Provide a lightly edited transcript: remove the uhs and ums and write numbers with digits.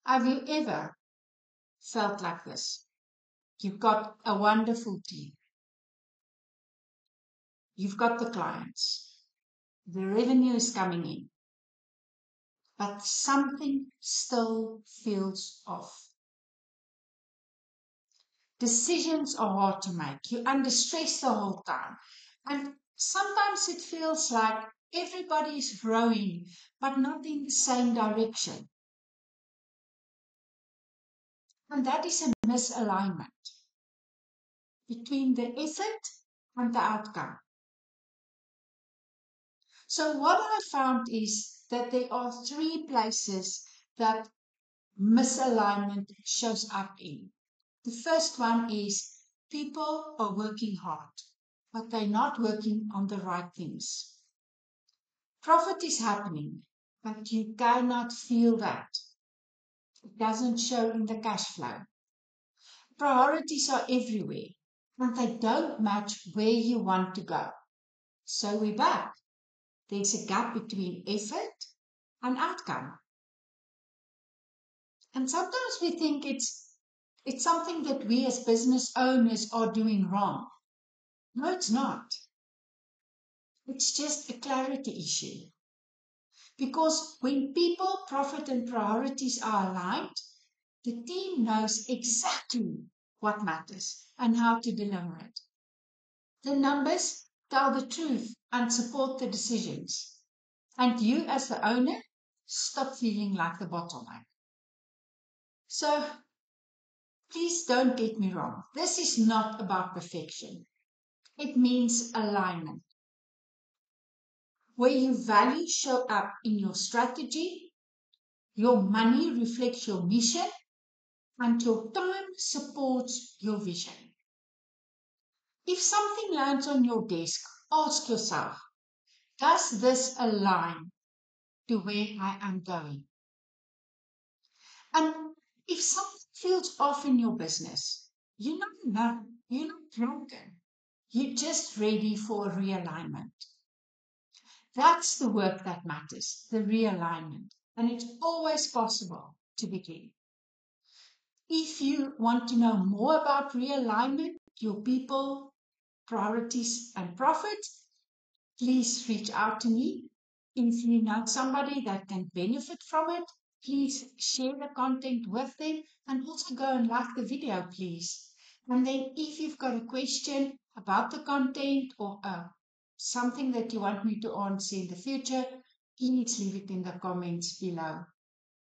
Have you ever felt like this? You've got a wonderful team. You've got the clients. The revenue is coming in, but something still feels off. Decisions are hard to make. You're under stress the whole time. And sometimes it feels like everybody is rowing, but not in the same direction. And that is a misalignment between the effort and the outcome. So what I found is that there are three places that misalignment shows up in. The first one is people are working hard, but they're not working on the right things. Profit is happening, but you cannot feel that. It doesn't show in the cash flow. Priorities are everywhere, and they don't match where you want to go. So we're back. There's a gap between effort and outcome. And sometimes we think it's something that we as business owners are doing wrong. No, it's not. It's just a clarity issue. Because when people, profit, and priorities are aligned, the team knows exactly what matters and how to deliver it. The numbers tell the truth and support the decisions. And you, as the owner, stop feeling like the bottleneck. So please don't get me wrong. This is not about perfection. It means alignment, where your values show up in your strategy, your money reflects your mission, and your time supports your vision. If something lands on your desk, ask yourself, does this align to where I am going? And if something feels off in your business, you're not broken. You're just ready for a realignment. That's the work that matters, the realignment. And it's always possible to begin. If you want to know more about realignment, your people, priorities, and profit, please reach out to me. If you know somebody that can benefit from it, please share the content with them and also go and like the video, please. And then if you've got a question about the content or something that you want me to answer in the future, please leave it in the comments below.